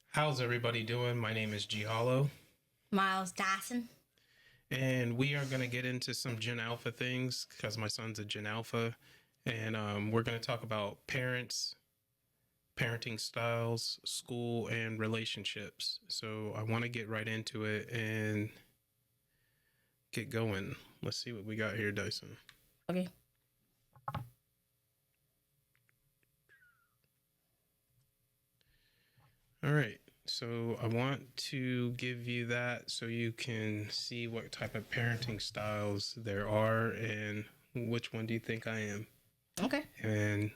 How's everybody doing? My name is G.Hollo, Myles-Dyson. and we are going to get into some Gen Alpha things because my son's a Gen Alpha, and we're going to talk about parents, parenting styles, school, and relationships. So I want to get right into it and get going. Let's see what we got here, Dyson. Okay. All right. So I want to give you that so you can see what type of parenting styles there are and which one do you think I am Okay. and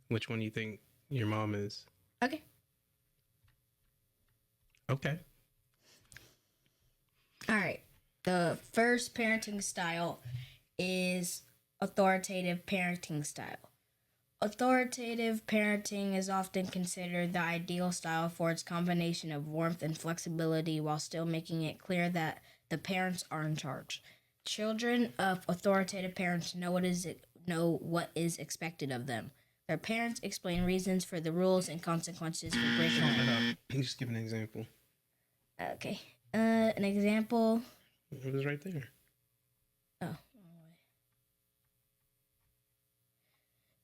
which one you think your mom is. Okay. Okay. All right. The first parenting style is authoritative parenting style. Authoritative parenting is often considered the ideal style for its combination of warmth and flexibility while still making it clear that the parents are in charge. Children of authoritative parents know what is expected of them. Their parents explain reasons for the rules and consequences for breaking Shut them. up. Just give an example. Okay. An example. It was right there. Oh.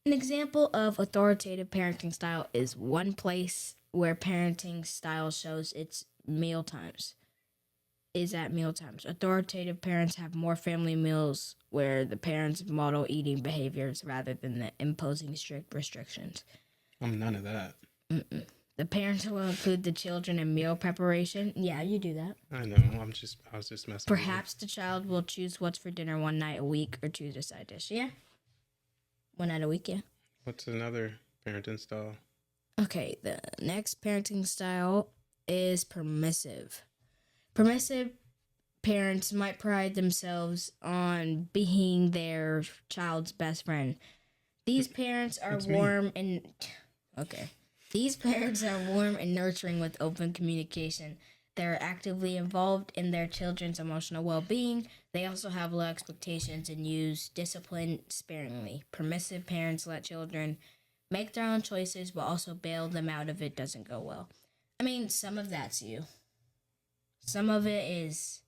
An example of authoritative parenting style is one place where parenting style shows its meal times. Is at meal times. Authoritative parents have more family meals where the parents model eating behaviors rather than the imposing strict restrictions. I'm none of that. Mm-mm. The parents will include the children in meal preparation. Yeah, you do that. I know. I was just messing Perhaps the child will choose what's for dinner one night a week or choose a side dish. Yeah. One night a week, yeah. What's another parenting style? Okay, the next parenting style is permissive. Permissive parents might pride themselves on being their child's best friend. These parents are It's me. warm and okay. These parents are warm and nurturing with open communication. They're actively involved in their children's emotional well-being. They also have low expectations and use discipline sparingly. Permissive parents let children make their own choices but also bail them out if it doesn't go well. I mean, some of that's you. Some of it is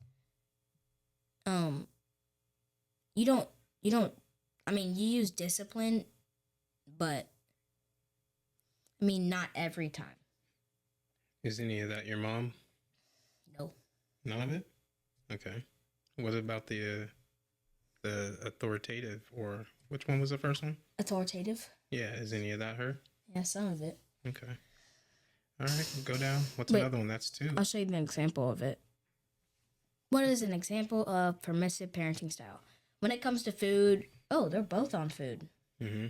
um you don't I mean, you use discipline, but I mean not every time. Is any of that your mom? No. None of it? Okay. What about the authoritative, or which one was the first one? Authoritative? Yeah, is any of that her? Yeah, some of it. Okay. All right, go down. What's Wait, another one? That's two. I'll show you an example of it. What is an example of permissive parenting style? When it comes to food, oh, they're both on food. Mm-hmm.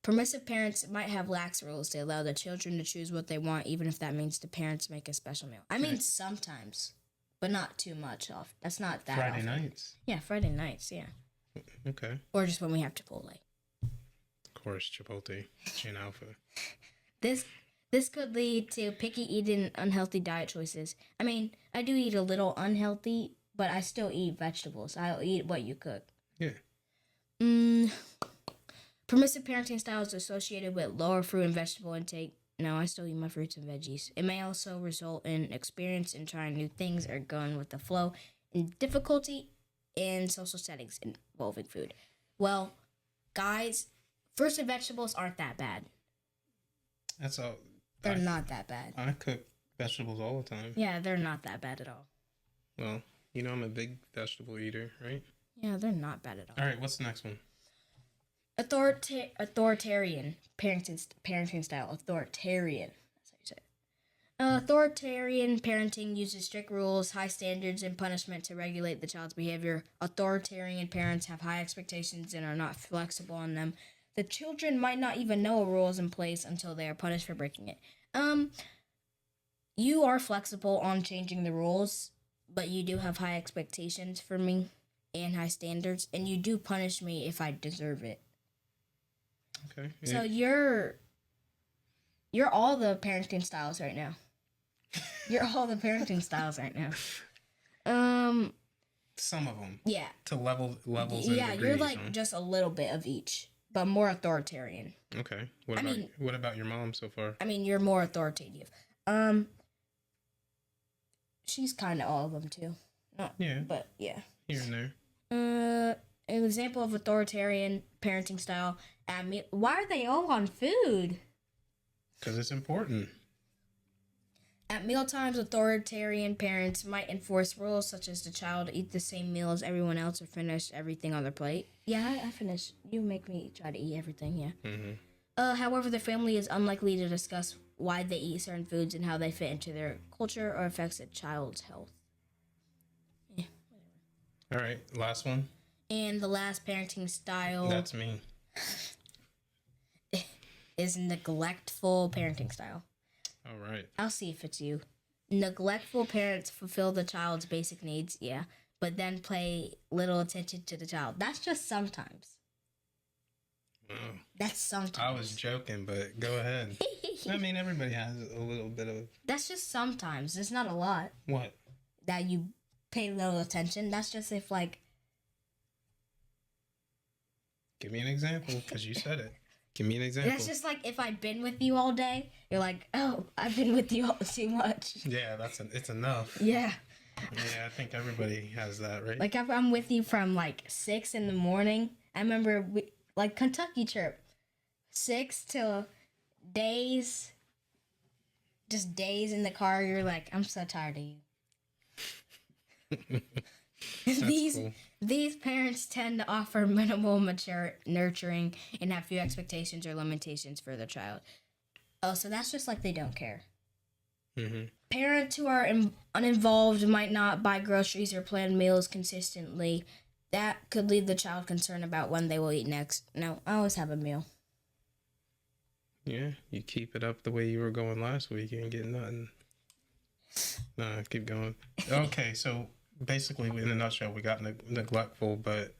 Permissive parents might have lax rules. They allow the children to choose what they want, even if that means the parents make a special meal. I mean, sometimes, but not too much off. That's not that Friday often. nights. Yeah, Friday nights, yeah. Okay. Or just when we have Chipotle. Of course, Chipotle, Gen Alpha. This could lead to picky eating, unhealthy diet choices. I mean, I do eat a little unhealthy, but I still eat vegetables. I'll eat what you cook. Yeah. Permissive parenting style is associated with lower fruit and vegetable intake. No, I still eat my fruits and veggies. It may also result in experience in trying new things or going with the flow and difficulty in social settings involving food. Well, guys, fruits and vegetables aren't that bad. That's all. They're not that bad. I cook vegetables all the time. Yeah, they're not that bad at all. Well, you know I'm a big vegetable eater, right? Yeah, they're not bad at all. All right, what's the next one? Authoritarian parenting style. Authoritarian. That's how you say it. Authoritarian parenting uses strict rules, high standards, and punishment to regulate the child's behavior. Authoritarian parents have high expectations and are not flexible on them. The children might not even know a rule is in place until they are punished for breaking it. You are flexible on changing the rules, but you do have high expectations for me and high standards, and you do punish me if I deserve it. Okay. So you're all the parenting styles right now. You're all the parenting styles right now. Some of them. Yeah. To levels. Yeah, and you're degrees, like huh? just a little bit of each, but more authoritarian. Okay. I mean- What about your mom so far? I mean, you're more authoritative. she's kind of all of them too. Not, Yeah, but yeah. here and there. An example of authoritarian parenting style. Why are they all on food? Because it's important. At mealtimes, authoritarian parents might enforce rules such as the child eat the same meal as everyone else or finish everything on their plate. Yeah, I finish. You make me try to eat everything, yeah. However, the family is unlikely to discuss why they eat certain foods and how they fit into their culture or affects a child's health. All right, last one. And the last parenting style That's me. is neglectful parenting style. All right. I'll see if it's you. Neglectful parents fulfill the child's basic needs, yeah, but then pay little attention to the child. That's just sometimes. Oh, That's sometimes. I was joking, but go ahead. I mean, everybody has a little bit of That's just sometimes. It's not a lot what? that you pay little attention. That's just if, like... Give me an example, because you said it. Give me an example. That's just like if I've been with you all day, you're like, oh, I've been with you all too much. Yeah, it's enough. Yeah. Yeah, I think everybody has that, right? Like if I'm with you from like 6 in the morning, I remember like Kentucky trip, 6 till days, just days in the car. You're like, I'm so tired of you. That's cool. These parents tend to offer minimal mature nurturing and have few expectations or limitations for their child. Oh, so that's just like they don't care. Mm-hmm. Parents who are uninvolved might not buy groceries or plan meals consistently. That could leave the child concerned about when they will eat next. No, I always have a meal. Yeah, you keep it up the way you were going last week, you ain't getting nothing. Nah, keep going. Okay, so basically, in a nutshell, we got neglectful, but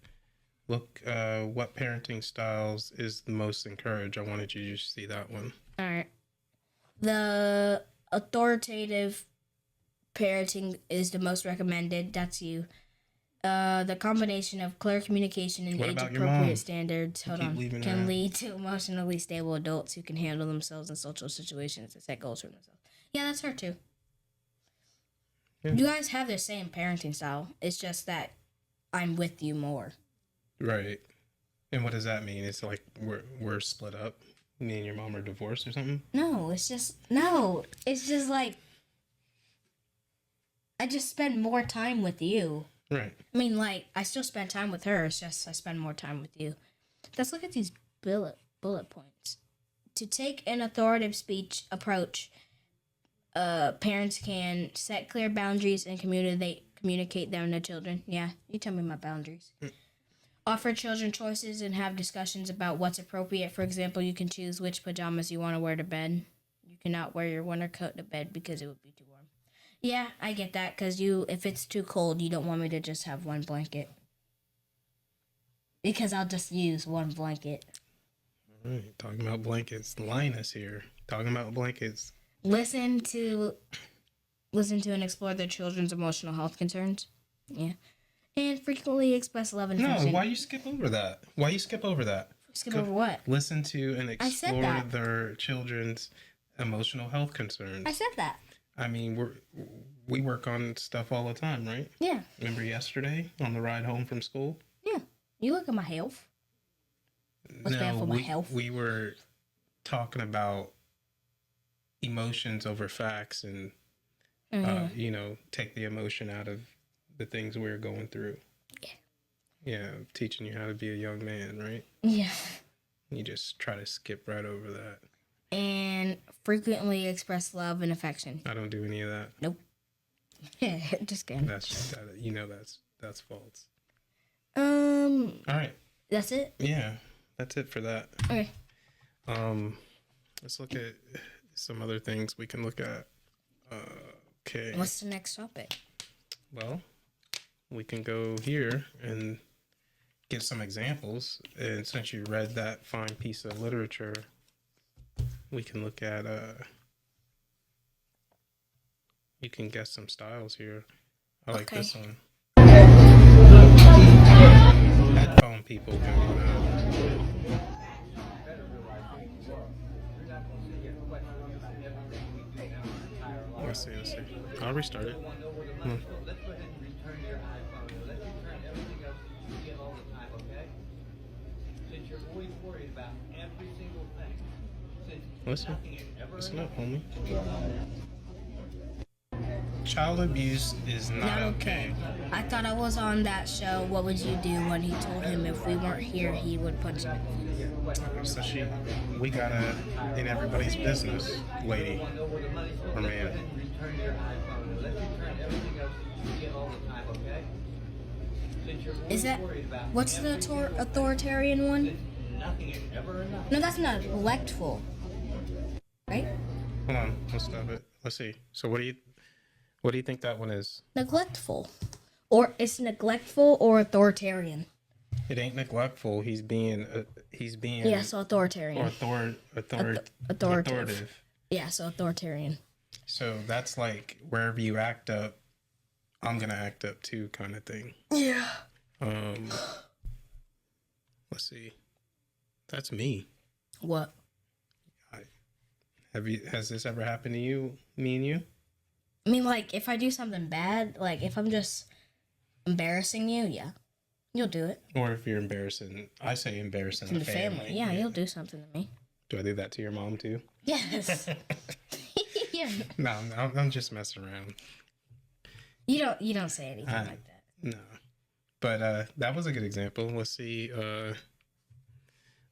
look, what parenting styles is the most encouraged? I wanted you to just see that one. All right. The authoritative parenting is the most recommended. That's you. The combination of clear communication and What about your age-appropriate mom? standards can lead to emotionally stable adults who can handle themselves in social situations and set goals for themselves. Yeah, that's her too. Yeah. You guys have the same parenting style. It's just that I'm with you more. Right. And what does that mean? It's like we're split up. Me and your mom are divorced or something? No, it's just like I just spend more time with you. Right. I mean, like, I still spend time with her. It's just I spend more time with you. Let's look at these bullet points. To take an authoritative speech approach, parents can set clear boundaries and communicate them to children. Yeah, you tell me my boundaries. Offer children choices and have discussions about what's appropriate. For example, you can choose which pajamas you want to wear to bed. You cannot wear your winter coat to bed because it would be too warm. Yeah, I get that, because if it's too cold, you don't want me to just have one blanket. Because I'll just use one blanket. All right, talking about blankets. Linus here, talking about blankets. Listen to and explore their children's emotional health concerns. Yeah. And frequently express love and affection. No, why you skip over that? Skip over what? Listen to and explore their children's emotional health concerns. I said that. I mean, we work on stuff all the time, right? Yeah. Remember yesterday on the ride home from school? Yeah. You look at my health. What's bad for my health? We were talking about emotions over facts and, take the emotion out of the things we're going through. Yeah. Yeah, teaching you how to be a young man, right? Yeah. You just try to skip right over that. And frequently express love and affection. I don't do any of that. Nope. Yeah, just kidding. That's false. All right. That's it? Yeah, that's it for that. Okay. Let's look at some other things we can look at. Okay. What's the next topic? Well, we can go here and give some examples. And since you read that fine piece of literature, we can look at, you can guess some styles here. I like this one. Headphone people can be mad. Let's see. I'll restart it. Hmm. Let's go ahead and return your iPhone. Let's return everything else you get all the time, okay? Since you're always worried about every single thing. Since nothing is ever Listen up, enough. homie. Child abuse is not Not okay. I thought I was on that show. What would you do when he told him if we weren't here, he would punch him? So we got a in everybody's business, lady or man. Return your iPhone. Let's return everything else you get all the time, okay? Since you're Is always that worried about what's the authoritarian one? nothing is ever enough. No, that's not neglectful, right? Hold on, let's stop it. Let's see. So what do you think that one is? Neglectful, or it's neglectful or authoritarian. It ain't neglectful. He's being Yeah, so authoritarian. authoritative. Yeah, so authoritarian. So that's like wherever you act up, I'm gonna act up too, kind of thing. Yeah. Let's see. That's me. What? Has this ever happened to you? Me and you? I mean, like, if I do something bad, like, if I'm just embarrassing you, yeah. You'll do it. Or if you're embarrassing, I say embarrassing In the family. Yeah, you'll do something to me. Do I do that to your mom too? Yes. Yeah. No, I'm just messing around. You don't say anything like that. No. But that was a good example. Let's see.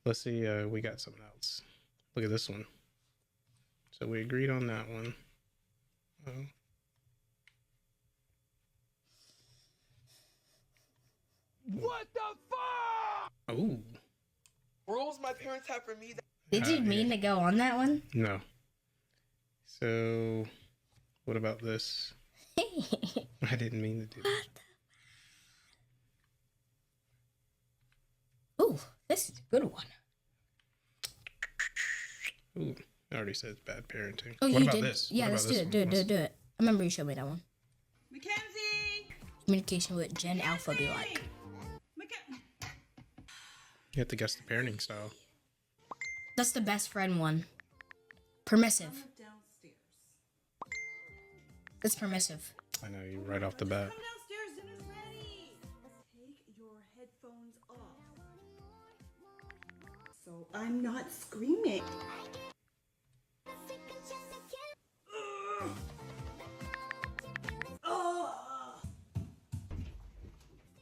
We got something else. Look at this one. So we agreed on that one. What the fuck? Oh. Rules my parents have for me. Did you mean to go on that one? No. So, what about this? I didn't mean to do that. Ooh, this is a good one. Ooh, I already said it's bad parenting. Oh, what you about did? this? Yeah, What let's about do this it. one? Do it. I remember you showed me that one. Mackenzie! Communication with Gen Alpha be like. You have to guess the parenting style. That's the best friend one. Permissive. Downstairs. It's permissive. I know you right off the bat. Come downstairs, dinner's ready. Take your headphones off. So I'm not screaming. Oh.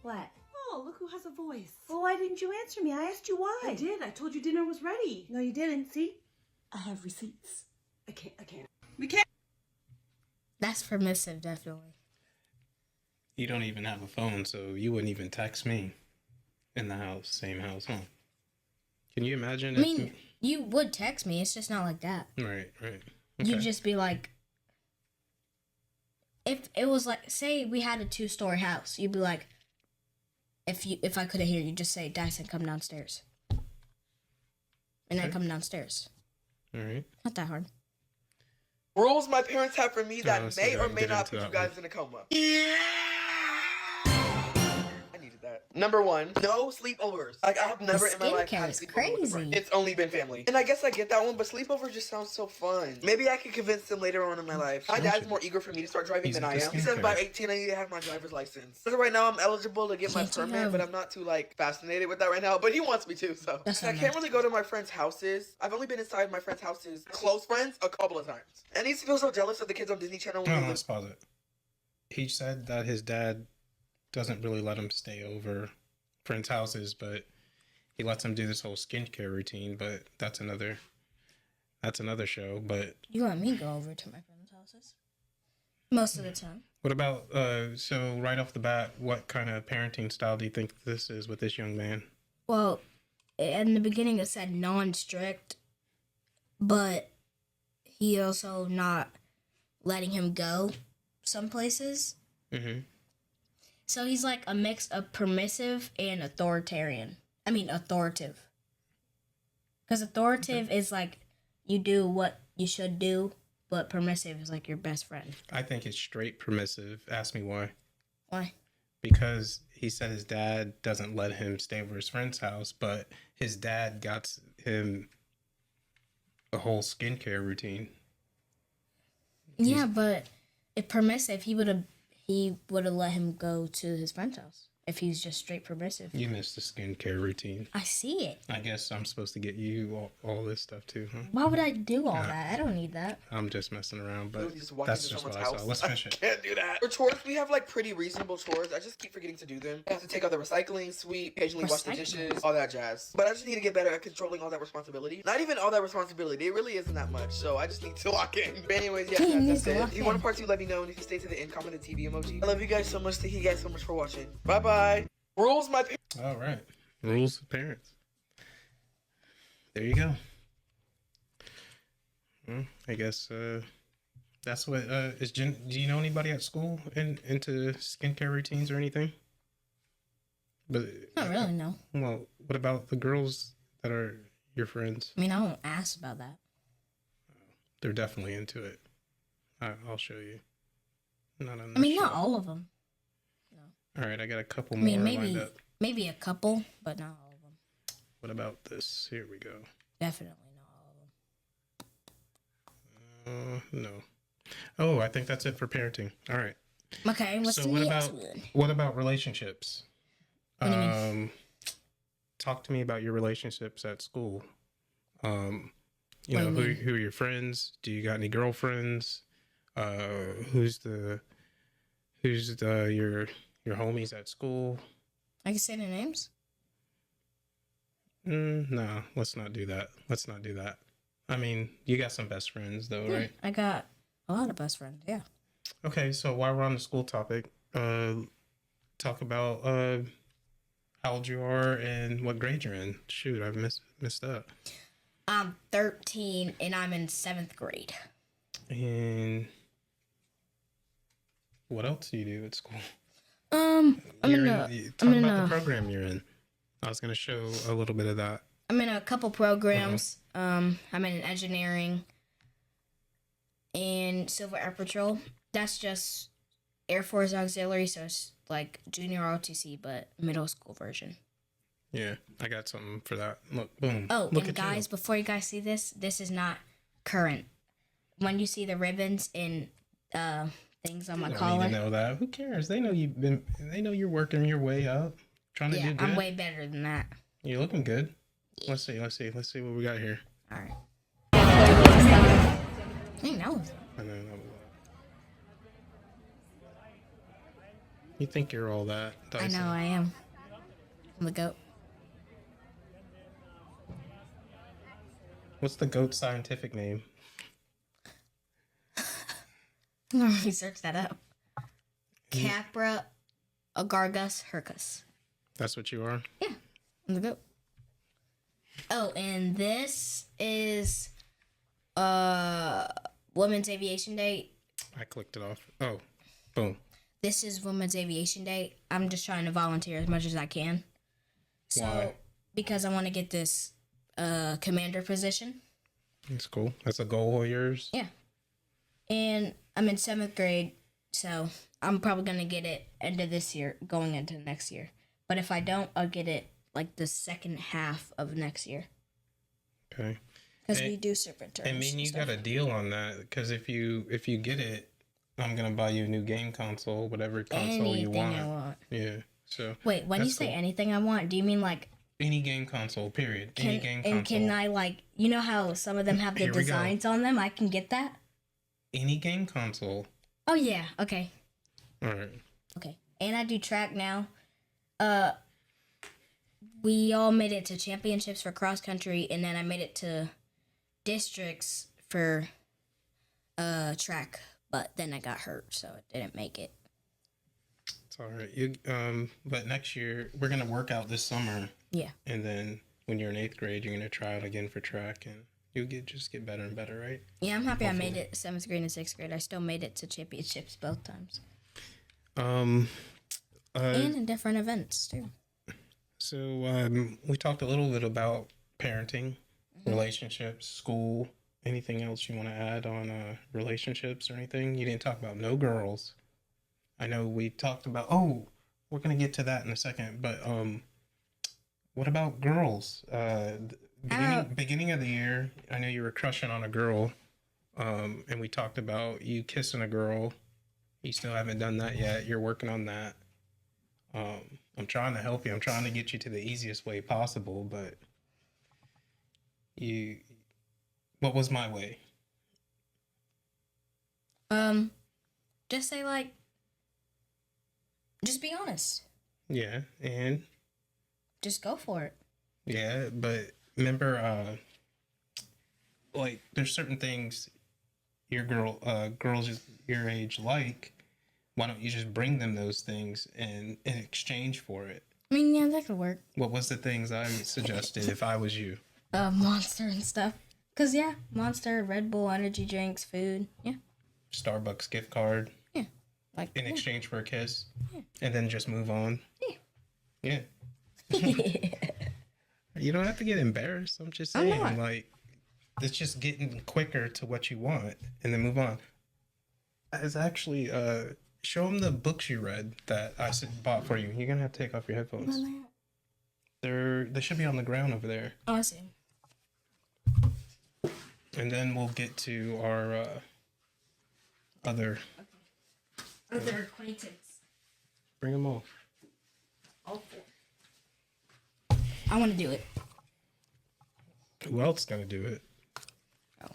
What? Oh, look who has a voice. Well, why didn't you answer me? I asked you why. I did. I told you dinner was ready. No, you didn't. See? I have receipts. I can't. That's permissive, definitely. You don't even have a phone, so you wouldn't even text me in the house, same house, huh? Can you imagine? I mean, you would text me. It's just not like that. Right. Okay. You'd just be like, if it was like, say we had a 2-story house, you'd be like, if I couldn't hear you, just say, Dyson, come downstairs. And I come downstairs. All right. Not that hard. Rules my parents have for me that let's may go or and may get not into put you that guys in a coma. I needed that. Number one, no sleepovers. Like, I've never in my life had a Skincare is sleepover with a friend. crazy. It's only been family. And I guess I get that one, but sleepover just sounds so fun. Maybe I can convince them later on in my life. My dad's more eager for me to start driving He's than I into am. He says skincare. by 18 I need to have my driver's license. So right now I'm eligible to get my Can't you permit, have- but I'm not too like fascinated with that right now. But he wants me to, so That's I not can't nice. really go to my friends' houses. I've only been inside my friends' houses, close friends, a couple of times. And he feels so jealous of the kids on Disney Channel. when No, we let's pause it. He said that his dad doesn't really let him stay over friends' houses, but he lets him do this whole skincare routine. But that's another show. But You want me to go over to my friends' houses? Most of the time. what about so right off the bat, what kind of parenting style do you think this is with this young man? Well, in the beginning it said non-strict, but he also not letting him go some places. Mm-hmm. So he's like a mix of permissive and authoritarian. I mean, authoritative. Because authoritative is like you do what you should do, but permissive is like your best friend. I think it's straight permissive. Ask me why. Why? Because he said his dad doesn't let him stay over his friend's house, but his dad got him a whole skincare routine. Yeah, but if permissive, he would have let him go to his friend's house if he's just straight permissive. You missed the skincare routine. I see it. I guess I'm supposed to get you all this stuff too, huh? Why would I do all that? I don't need that. I'm just messing around, but Literally just walk that's into just what someone's I saw. house. Let's finish it. Can't do that. For chores, we have like pretty reasonable chores. I just keep forgetting to do them. I have to take out the recycling, sweep, occasionally wash the dishes, all that jazz. But I just need to get better at controlling all that responsibility. Not even all that responsibility. It really isn't that much. So I just need to lock in. But anyways, yeah, He that's needs to it. lock If you want a in. part 2, let me know. And if you stay to the end, comment the TV emoji. I love you guys so much. Thank you guys so much for watching. Bye bye. Rules, my parents. All right. Rules of parents. There you go. Well, I guess that's what is Jen. Do you know anybody at school into skincare routines or anything? But Not really, no. well, what about the girls that are your friends? I mean, I don't ask about that. They're definitely into it. I'll show you. Not on I mean, this not show. all of them. All right, I got a couple I more mean, lined up. maybe a couple, but not all of them. What about this? Here we go. Definitely not all of them. No. Oh, I think that's it for parenting. All right. Okay, what's So the what next about one? what about relationships? What do you mean? Talk to me about your relationships at school. You What know, do you who are your friends? Do you got any girlfriends? Who's your homies at school? I can say the names. No, let's not do that. Let's not do that. I mean, you got some best friends though, right? I got a lot of best friends. Yeah. Okay, so while we're on the school topic, talk about how old you are and what grade you're in. Shoot, I missed up. I'm 13 and I'm in 7th grade. And what else do you do at school? I'm You're in a, talk I'm in about a, the program you're in. I was gonna show a little bit of that. I'm in a couple programs. I'm in engineering and Civil Air Patrol. That's just Air Force Auxiliary, so it's like junior ROTC, but middle school version. Yeah, I got something for that. Look, boom. Oh, Look and at guys, before you guys see this is not current. When you see the ribbons and things on my You don't collar, need to know that. Who cares? They know you've been. They know you're working your way up, trying to yeah, do good. I'm way better than that. You're looking good. Let's see what we got here. All right. I know. I know. You think you're all that, I Dyson? know I am. I'm the goat. What's the goat scientific name? I'm gonna research that up. Capra agargus hircus. That's what you are? Yeah, I'm the goat. Oh, and this is Women's Aviation Day. I clicked it off. Oh, boom. This is Women's Aviation Day. I'm just trying to volunteer as much as I can. So, Why? because I want to get this commander position. That's cool. That's a goal of yours? Yeah. And I'm in 7th grade, so I'm probably going to get it end of this year, going into next year. But if I don't, I'll get it like the second half of next year. Okay. Because we do serpent terms. I mean, you got a deal on that because if you get it, I'm gonna buy you a new game console, whatever console you anything want. I want. Yeah. So Wait, when you that's say cool. anything I want, do you mean like Any game console, period. Any game console. and can I like, you know how some of them have the Here we go. designs on them? I can get that? Any game console. Oh yeah, okay. All right. Okay. And I do track now. We all made it to championships for cross country, and then I made it to districts for track, but then I got hurt, so I didn't make it. It's all right. You but next year we're gonna work out this summer, Yeah. and then when you're in 8th grade, you're gonna try out again for track, and you'll just get better and better, right? Yeah, I'm happy I made it 7th grade and 6th grade. I still made it to championships both times. And And in different events, too. So we talked a little bit about parenting, relationships, school. Anything else you want to add on relationships or anything? You didn't talk about no girls. I know we talked about. Oh, we're gonna get to that in a second. But what about girls? Beginning of the year, I know you were crushing on a girl. And we talked about you kissing a girl. You still haven't done that yet. You're working on that. I'm trying to help you. I'm trying to get you to the easiest way possible, but what was my way? Just say like, just be honest. Yeah, and Just go for it. yeah, but remember, like there's certain things girls your age like. Why don't you just bring them those things and in exchange for it? I mean, yeah, that could work. What was the things I suggested if I was you? Monster and stuff. Cause yeah, Monster, Red Bull, energy drinks, food. Yeah, Starbucks gift card like in exchange for a kiss, and then just move on. Yeah. You don't have to get embarrassed. I'm just I'm saying, not. like, it's just getting quicker to what you want, and then move on. It's actually show them the books you read that I bought for you. You're gonna have to take off your headphones. They should be on the ground over there. Oh, I see. And then we'll get to our other. Other acquaintance. Bring them all. All four. I want to do it. Who else gonna do it? Oh,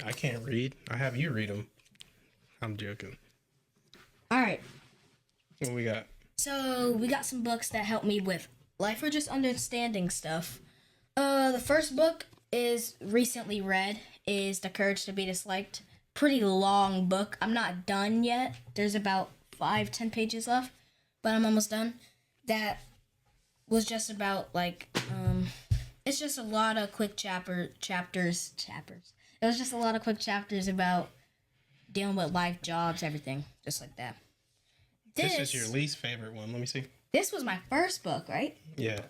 I can't read. I have you read them. I'm joking. all right. What we got? So we got some books that help me with life or just understanding stuff. The first book is recently read is The Courage to Be Disliked. Pretty long book. I'm not done yet. There's about 5-10 pages left, but I'm almost done. That was just about like it's just a lot of quick chapters. It was just a lot of quick chapters about dealing with life, jobs, everything, just like that. This is your least favorite one. Let me see. This was my first book, right? Yeah.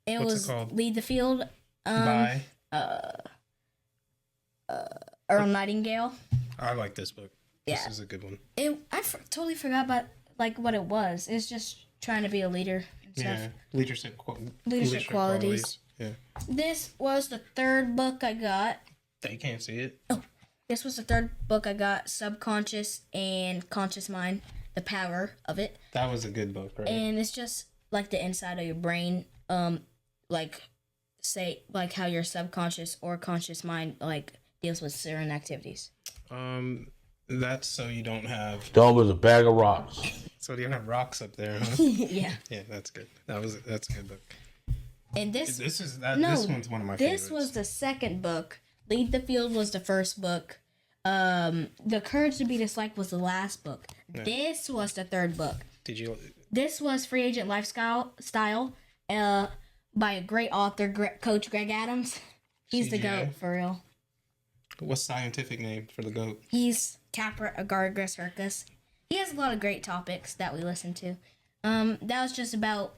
It What's was it called? Lead the Field. Bye. Earl Nightingale. I like this book. Yeah. This is a good one. Totally forgot about like what it was. It's just trying to be a leader and stuff. Yeah. Leadership Qualities. Yeah. This was the third book I got. They can't see it. This was the third book I got. Subconscious and Conscious Mind. The power of it. That was a good book, right? And it's just like the inside of your brain. Like say like how your subconscious or conscious mind like deals with certain activities. That's so you don't have Dome is a bag of rocks. so you don't have rocks up there, huh? Yeah. Yeah, that's good. That's a good book. And this This one's one of my this favorites. was the second book. Lead the Field was the first book. The Courage to Be Disliked was the last book. Yeah. This was the third book. Did you? This was Free Agent Lifestyle by a great author, Coach Greg Adams. He's the CGA? GOAT, for real. What's scientific name for the goat? He's Capra Agargus Hircus. He has a lot of great topics that we listen to. That was just about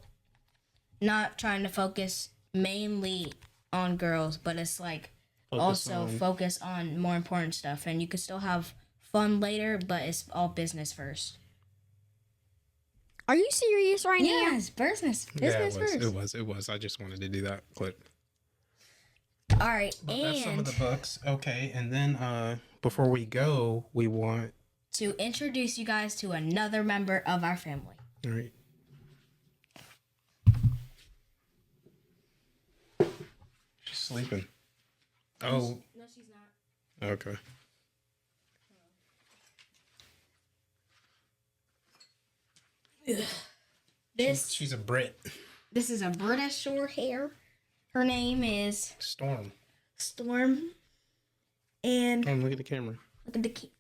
not trying to focus mainly on girls, but it's like focus on more important stuff. And you could still have fun later, but it's all business first. Are you serious right now? Yes, business first. It was. I just wanted to do that clip. All right, But that's some of and the books. Okay, and then before we go, we want. to introduce you guys to another member of our family. All right. She's sleeping. Oh. No, she's not. Okay. She's a Brit. This is a British short hair. Her name is Storm. Storm. And Look at the camera. look at the camera.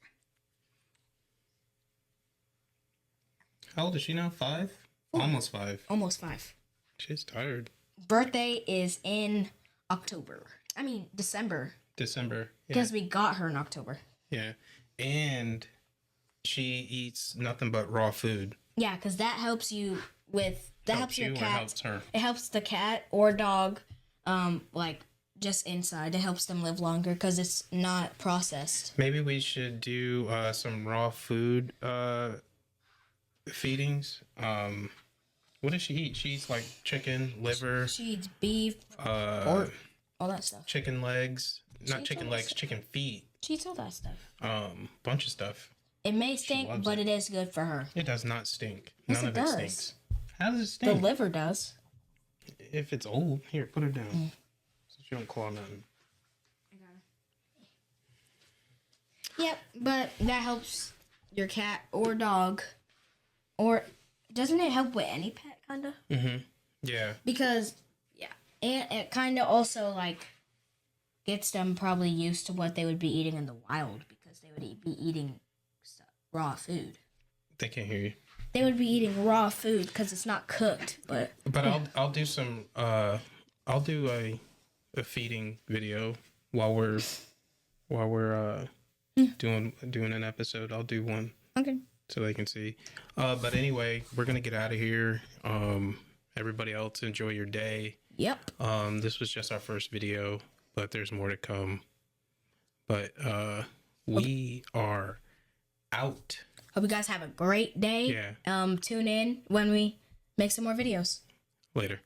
How old is she now? 5? Almost 5. Almost 5. She's tired. Birthday is in December. December. Yeah. Because we got her in October. Yeah. And she eats nothing but raw food. Yeah, because that helps you with helps your you or cat. helps her? It helps the cat or dog, just inside. It helps them live longer because it's not processed. Maybe we should do some raw food feedings. What does she eat? She eats like chicken, liver, She eats beef, pork, pork, all that stuff. chicken legs. Not eats chicken all that legs, chicken feet. She eats all that stuff. Bunch of stuff. It may stink, loves but it. it is good for her. It does not stink. Yes, None it of it does. stinks. How does it The stink? liver does. If it's old, here, put it down. So you don't claw nothing. Yep, but that helps your cat or dog. Or doesn't it help with any pet, kind of? Mm-hmm. Yeah. Because, yeah. And it kind of also, like, gets them probably used to what they would be eating in the wild. Because they would be eating raw food. They can't hear you. They would be eating raw food because it's not cooked. But I'll do some I'll do a feeding video while we're doing an episode. I'll do one okay. so they can see. But anyway, we're gonna get out of here. Everybody else enjoy your day. Yep. This was just our first video, but there's more to come. But we are out. Hope you guys have a great day. Yeah. Tune in when we make some more videos. Later.